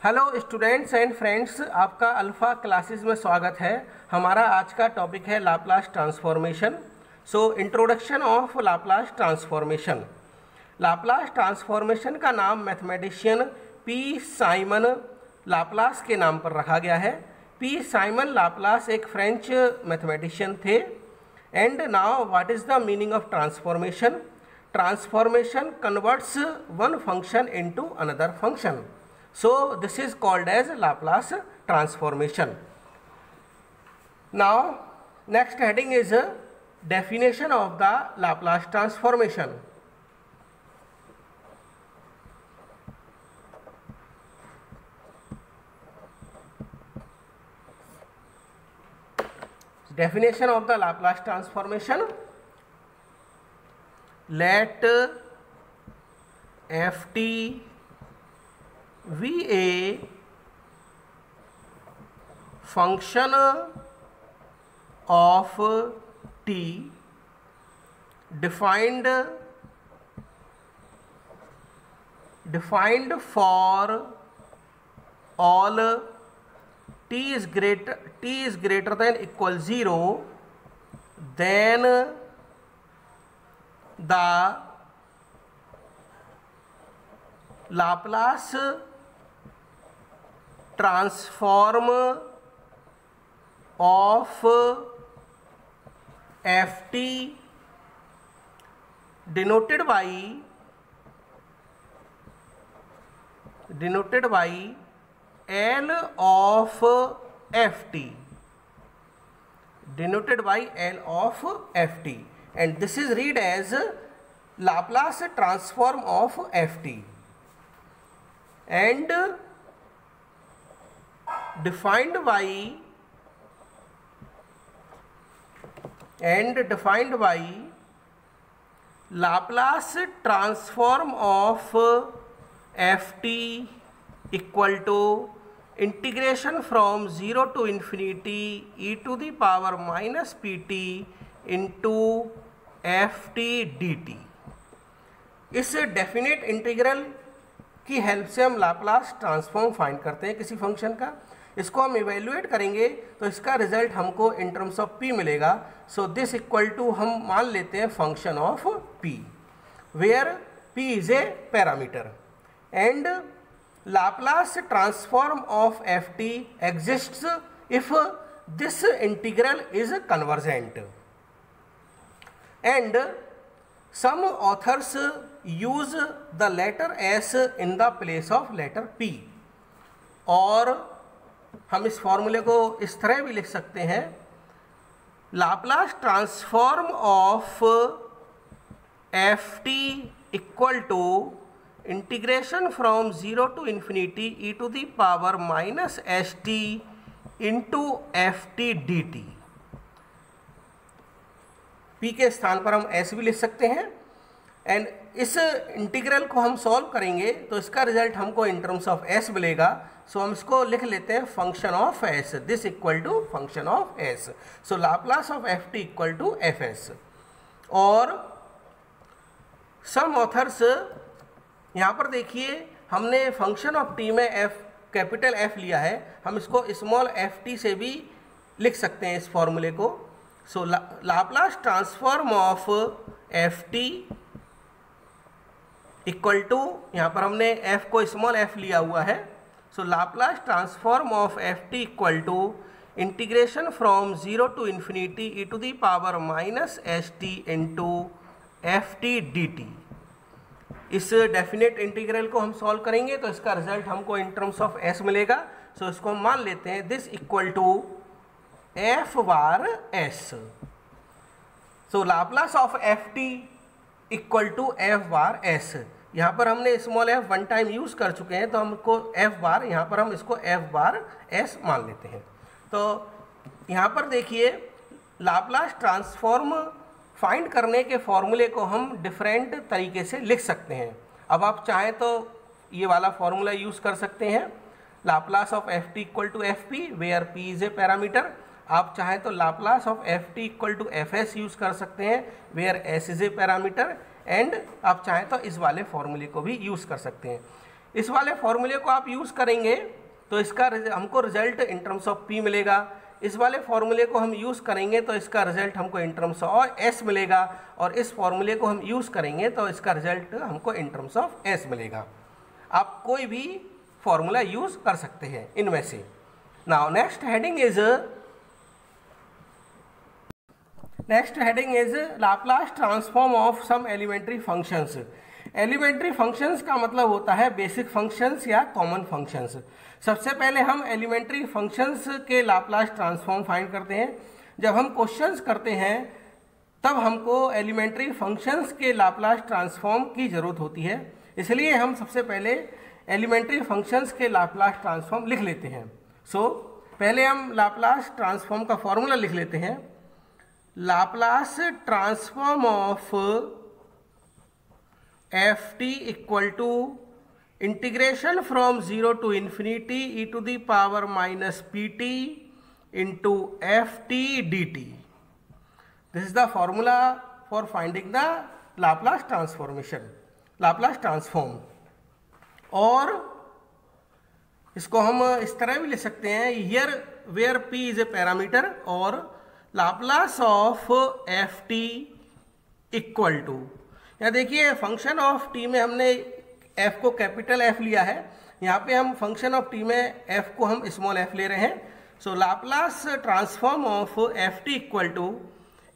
Hello students and friends, आपका alpha classes में स्वागत है। हमारा आज का टॉपिक है Laplace transformation. So introduction of Laplace transformation. Laplace transformation का नाम मैथमेटिशियन पी साइमन लाप्लास के नाम पर रखा गया है। पी साइमन लाप्लास एक फ्रेंच मैथमेटिशियन थे। And now what is the meaning of transformation? Transformation converts one function into another function. So this is called as Laplace transformation. Now next heading is definition of the Laplace transformation. Definition of the Laplace transformation. Let ft be a function of t defined for all t is greater than equal 0, then the Laplace transform of ft denoted by L of ft, denoted by L of ft, and this is read as Laplace transform of ft and defined by Laplace transform of ft equal to integration from 0 to infinity e to the power minus pt into ft dt. इस definite integral की help से हम Laplace transform find करते हैं किसी function का। इसको हम इवेल्युएट करेंगे तो इसका रिजल्ट हमको इन टर्म्स ऑफ p मिलेगा। सो दिस इक्वल टू हम मान लेते हैं function of p, where p is a parameter, and Laplace transform of ft exists if this integral is convergent, and some authors use the letter s in the place of letter p, और हम इस फॉर्मूले को इस तरह भी लिख सकते हैं, Laplace transform of ft equal to integration from 0 to infinity e to the power minus st into ft dt। p के स्थान पर हम s भी लिख सकते हैं, एंड इस इंटीग्रल को हम सॉल्व करेंगे तो इसका रिजल्ट हमको इन टर्म्स ऑफ s मिलेगा। सो हम इसको लिख लेते हैं function of s, this equal to function of s। So Laplace of ft equal to fs, और सम ऑथर्स यहाँ पर देखिए हमने फंक्शन ऑफ t में f कैपिटल F लिया है, हम इसको स्मॉल ft से भी लिख सकते हैं इस फॉर्मूले को। So Laplace transform of ft equal to, यहाँ पर हमने f को स्मॉल f लिया हुआ है, so Laplace transform of ft equal to integration from 0 to infinity e to the power minus st into ft dt। इस डेफिनेट इंटीग्रल को हम सॉल्व करेंगे तो इसका रिजल्ट हमको इन टर्म्स ऑफ s मिलेगा। सो इसको हम मान लेते हैं this equal to f bar s। So Laplace of ft equal to f bar s। यहाँ पर हमने small f one time use कर चुके हैं तो हमको f बार, यहाँ पर हम इसको f बार s मान लेते हैं। तो यहाँ पर देखिए लाप्लास ट्रांसफॉर्म फाइंड करने के फॉर्मूले को हम डिफरेंट तरीके से लिख सकते हैं। अब आप चाहें तो ये वाला फॉर्मूला यूज़ कर सकते हैं, Laplace of ft equal to fp where p is a parameter. आप चाहें तो Laplace of ft equal to fs use कर सकते हैं where s is a parameter, and आप चाहें तो इस वाले फॉर्मूले को भी यूज़ कर सकते हैं। इस वाले फॉर्मूले को आप यूज़ करेंगे तो इसका हमको result in terms of P मिलेगा। इस वाले फॉर्मूले को हम यूज़ करेंगे तो इसका रिजल्ट हमको इन टर्म्स ऑफ एस मिलेगा, और इस फॉर्मूले को हम यूज़ करेंगे तो इसका रिजल्ट हमको इन टर्म्स ऑफ एस मिलेगा। आप कोई भी फॉर्मूला यूज़ कर सकते हैं इनमें से। Now next heading is Laplace transform of some elementary functions. Elementary functions का मतलब होता है बेसिक फंक्शंस या कॉमन फंक्शंस। सबसे पहले हम एलिमेंट्री फंक्शंस के लाप्लास ट्रांसफॉर्म फाइंड करते हैं। जब हम क्वेश्चंस करते हैं तब हमको एलिमेंट्री फंक्शंस के लाप्लास ट्रांसफॉर्म की ज़रूरत होती है, इसलिए हम सबसे पहले एलिमेंट्री फंक्शंस के लाप्लास ट्रांसफॉर्म लिख लेते हैं। पहले हम लाप्लास ट्रांसफॉर्म का फॉर्मूला लिख लेते हैं। Laplace transform of F T equal to integration from 0 to infinity E to the power minus P T into F T D T. This is the formula for finding the Laplace transform. और इसको हम इस तरह भी लिख सकते हैं, here where P is a parameter और Laplace of F T equal to, यहाँ देखिए फंक्शन ऑफ टी में हमने एफ को कैपिटल एफ लिया है, यहाँ पे हम फंक्शन ऑफ टी में एफ को हम स्मॉल एफ ले रहे हैं। So Laplace transform of F T equal to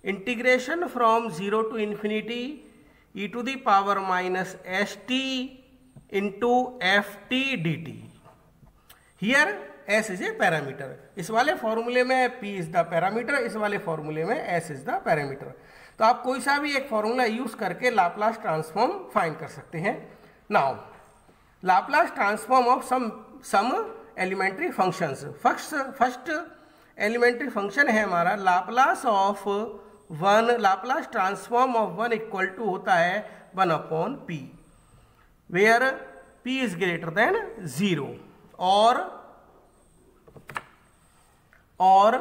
integration from 0 to infinity E to the power minus S T into F T D T. Here S is a parameter. इस वाले फॉर्मूले में P is the parameter, इस वाले फॉर्मूले में S is the parameter. तो आप कोई सा भी एक फॉर्मूला यूज करके लाप्लास ट्रांसफॉर्म फाइंड कर सकते हैं। Now Laplace transform of some elementary functions. First elementary function है हमारा Laplace of 1, Laplace transform of 1 equal to होता है 1 upon p, where p is greater than 0। और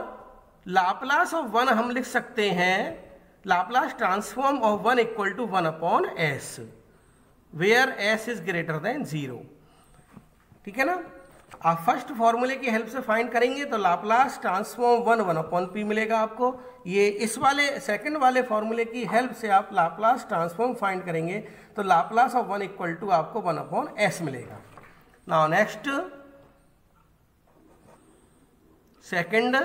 लाप्लास ऑफ 1 हम लिख सकते हैं Laplace transform of 1 equal to 1 upon s, where s is greater than 0। ठीक है ना। आप फर्स्ट फॉर्मूले की हेल्प से फाइंड करेंगे तो लाप्लास ट्रांसफॉर्म 1 अपॉन पी मिलेगा आपको। ये इस वाले सेकंड वाले फॉर्मूले की हेल्प से आप लाप्लास ट्रांसफॉर्म फाइंड करेंगे तो लाप्लास ऑफ 1 इक्वल टू आपको 1 अपॉन एस मिलेगा। Now next second,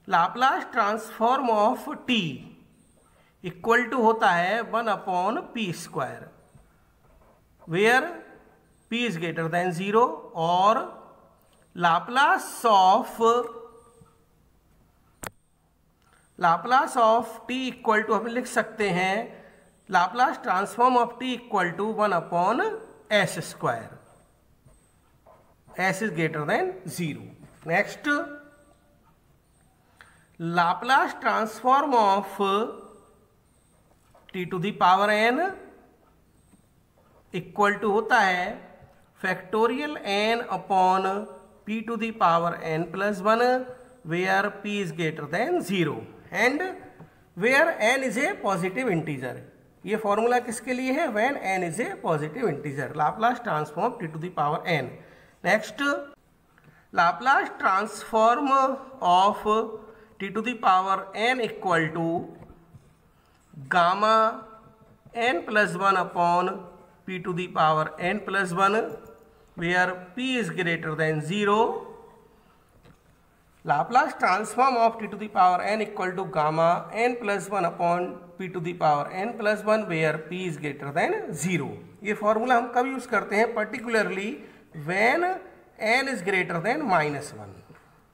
Laplace transform of t equal to होता है 1 upon p square, where p is greater than 0। और Laplace of t equal to हम लिख सकते हैं Laplace transform of t equal to 1 upon s square, s is greater than 0। Next, Laplace transform of t to the power n equal to होता है factorial n upon p to the power n plus 1, where p is greater than 0 and where n is a positive integer. ये formula किसके लिए है? When n is a positive integer. Laplace transform t to the power n। Next, Laplace transform of t to the power n equal to gamma n plus 1 upon p to the power n plus 1, where p is greater than 0। Laplace transform of t to the power n equal to gamma n plus 1 upon p to the power n plus 1, where p is greater than 0। ये formula हम कब use करते हैं? Particularly when n is greater than -1,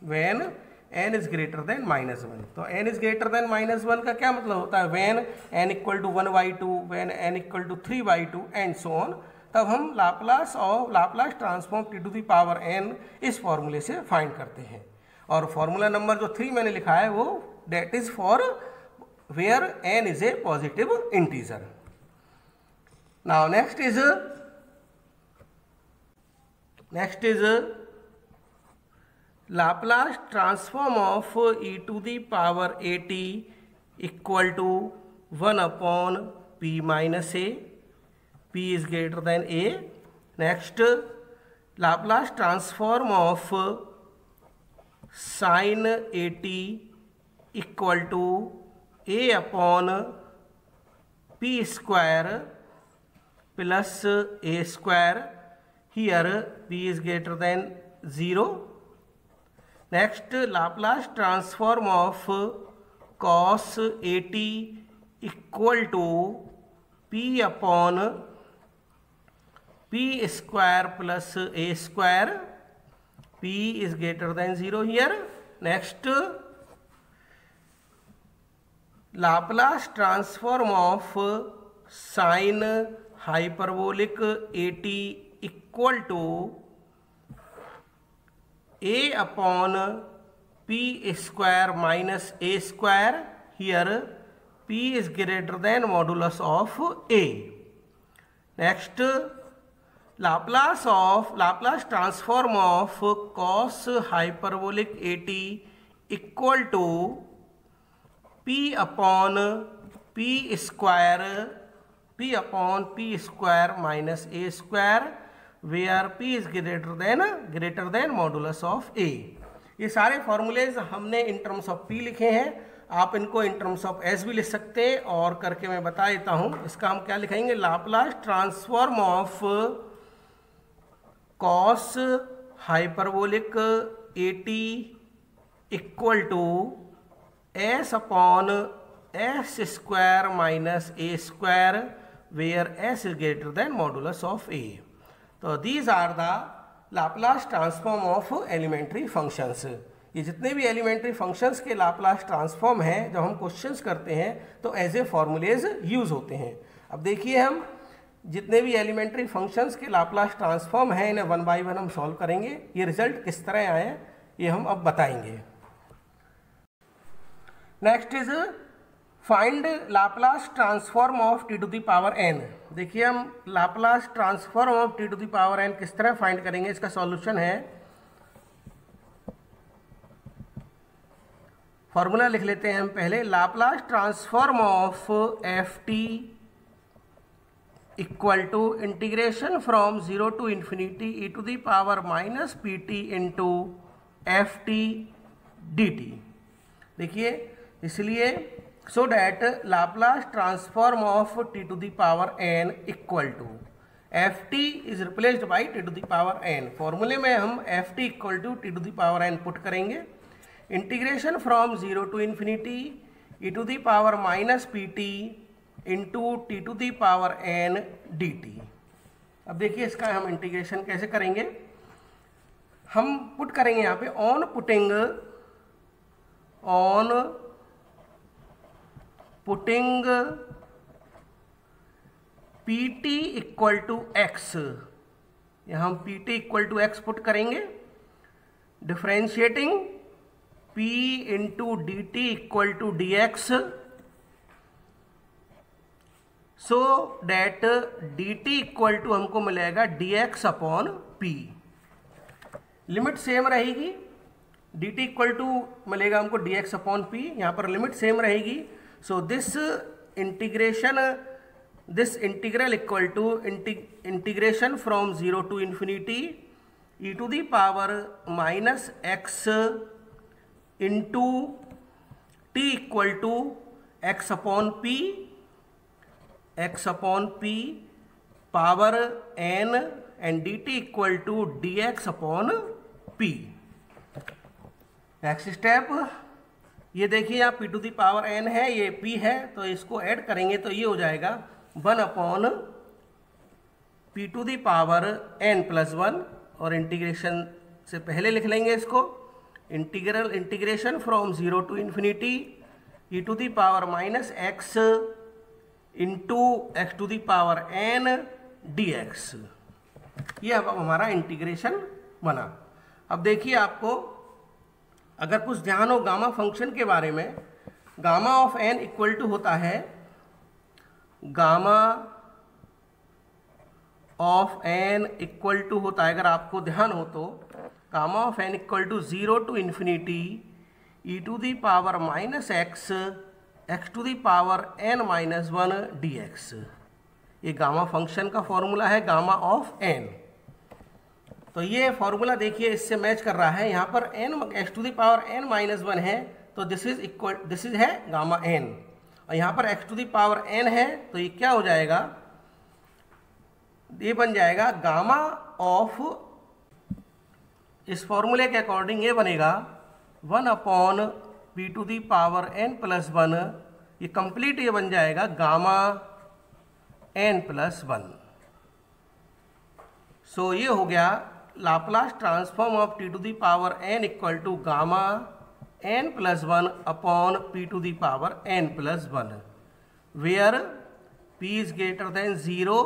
when n is greater than -1। तो n is greater than -1 का क्या मतलब होता है? When n equal to 1/2, when n equal to 3/2 and so on. तब हम Laplace transform t to the power n इस फॉर्मूले से फाइंड करते हैं। और फॉर्मूला नंबर जो 3 मैंने लिखा है वो that is for where n is a positive integer. Now next is Laplace transform of e to the power at equal to 1 upon p minus a, p is greater than a। Next Laplace transform of sine AT equal to A upon P square plus A square, here P is greater than 0. Next Laplace transform of cos AT equal to P upon P square plus A square, P is greater than 0 here. Next Laplace transform of sine hyperbolic AT equal to A upon P square minus A square, here P is greater than modulus of A. Next Laplace transform of cos hyperbolic AT equal to P upon P square minus A square, where P is greater than modulus of A. ये सारे formulas हमने in terms of P लिखे हैं, आप इनको in terms of S भी लिख सकते हैं, और करके मैं बता देता हूँ. इसका हम क्या लिखेंगे, Laplace transform of cos hyperbolic AT equal to S upon S square minus A square, where S is greater than modulus of A. तो these are the Laplace transform of elementary functions. ये जितने भी elementary functions के Laplace transform हैं, जब हम questions करते हैं तो एज ए फॉर्मूलेज यूज होते हैं. अब देखिए हम जितने भी एलिमेंट्री फंक्शंस के लाप्लास ट्रांसफॉर्म हैं, इन्हें वन बाय वन हम सॉल्व करेंगे. ये रिजल्ट किस तरह आए ये हम अब बताएंगे. Next is find Laplace transform of t to the power n. देखिए हम Laplace transform of t to the power n किस तरह फाइंड करेंगे. इसका सॉल्यूशन है, फॉर्मूला लिख लेते हैं हम पहले. Laplace transform of ft equal to integration from 0 to infinity e to the power minus pt into ft dt. देखिए इसलिए so that Laplace transform of t to the power n equal to ft is replaced by t to the power n. फॉर्मूले में हम ft equal to t to the power n put करेंगे. Integration from 0 to infinity e to the power minus pt into t to the power n dt. अब देखिए इसका हम integration कैसे करेंगे. हम पुट करेंगे यहाँ पे on putting pt equal to x. यहाँ हम pt equal to x put करेंगे. Differentiating p into dt equal to dx, so that dt equal to हमको मिलेगा dx upon p. Limit same रहेगी, dt इक्वल टू मिलेगा हमको dx upon p, यहाँ पर लिमिट सेम रहेगी. So this integral equal to integration from 0 to infinity e to the power minus x into t equal to x upon p power n and dt equal to dx upon p. Next step, ये देखिए यहाँ p to the power n है, ये p है, तो इसको add करेंगे तो ये हो जाएगा 1 upon p to the power n plus 1. और इंटीग्रेशन से पहले लिख लेंगे इसको, integration from 0 to infinity e to the power minus x into x to the power n dx. ये अब हमारा इंटीग्रेशन बना. अब देखिए आपको अगर कुछ ध्यान हो गामा फंक्शन के बारे में, gamma of n equal to होता है, gamma of n equal to होता है, अगर आपको ध्यान हो तो, gamma of n equal to 0 to infinity e to the power minus x to the power n minus 1 dx. ये गामा फंक्शन का फॉर्मूला है, गामा ऑफ n. तो ये फॉर्मूला देखिए इससे मैच कर रहा है। यहाँ पर n x to the power n minus 1 है, तो दिस इज है गामा n, और यहाँ पर x to the power n है, तो ये क्या हो जाएगा, ये बन जाएगा गामा ऑफ, इस फॉर्मूले के अकॉर्डिंग ये बनेगा 1 upon p to the power n plus 1, ये कंप्लीट ये बन जाएगा गामा n प्लस 1। सो ये हो गया Laplace transform of t to the power n equal to gamma n plus 1 upon p to the power n plus 1, where p is greater than 0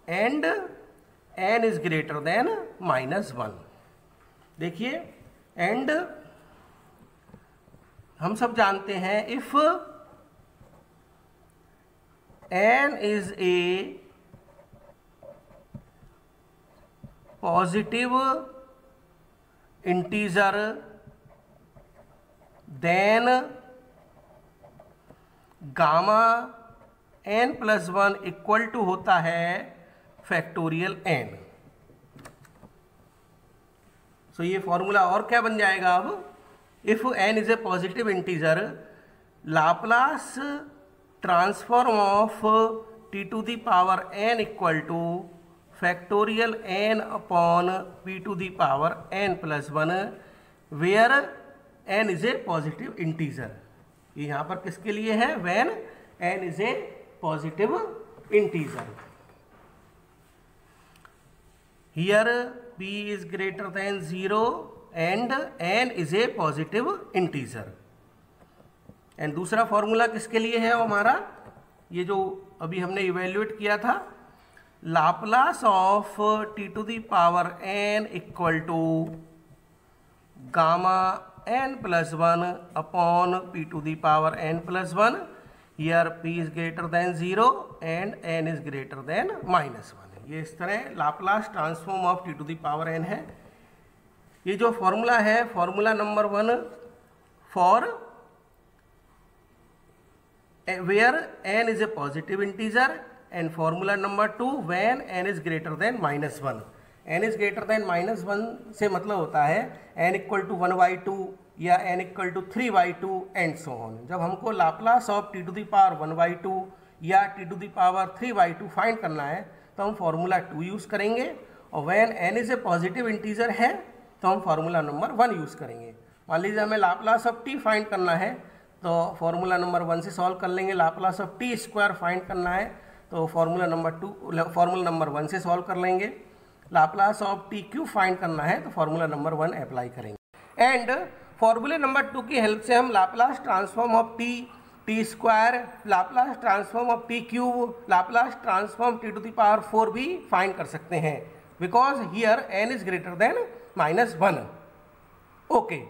and n is greater than minus 1। देखिए and हम सब जानते हैं if n is a positive integer then gamma n plus 1 equal to होता है factorial n। सो ये formula और क्या बन जाएगा अब, if n is a positive integer, Laplace transform of t to the power n equal to factorial n upon p to the power n plus 1, where n is a positive integer. ये यहाँ पर किसके लिए है, when n is a positive integer. Here p is greater than 0 and n is a positive integer. And दूसरा formula किसके लिए है हमारा, ये जो अभी हमने इवेल्युएट किया था, Laplace of t to the power n equal to gamma n plus 1 upon p to the power n plus 1, here p is greater than 0 and n is greater than minus 1। ये इस तरह Laplace transform of t to the power n है। ये जो formula है, formula number 1 for where n is a positive integer, and formula number 2 when n is greater than minus 1। n is greater than minus 1 से मतलब होता है n equal to 1/2 या n equal to 3/2 and so on. जब हमको Laplace of t to the power 1/2 या t to the power 3/2 find करना है, तो हम फार्मूला 2 यूज़ करेंगे, और when n is a positive integer है तो हम फार्मूला नंबर 1 यूज़ करेंगे। मान लीजिए हमें लाप्लास ऑफ t फाइंड करना है, तो फार्मूला नंबर 1 से सॉल्व कर लेंगे। Laplace of t square find करना है तो फार्मूला नंबर 1 से सॉल्व कर लेंगे। Laplace of t cube find करना है तो फार्मूला नंबर 1 अप्लाई करेंगे। एंड फार्मूले नंबर 2 की हेल्प से हम Laplace transform of t square, Laplace transform of t cube, Laplace transform t to the power 4 भी फाइंड कर सकते हैं, because here n is greater than minus 1। Okay.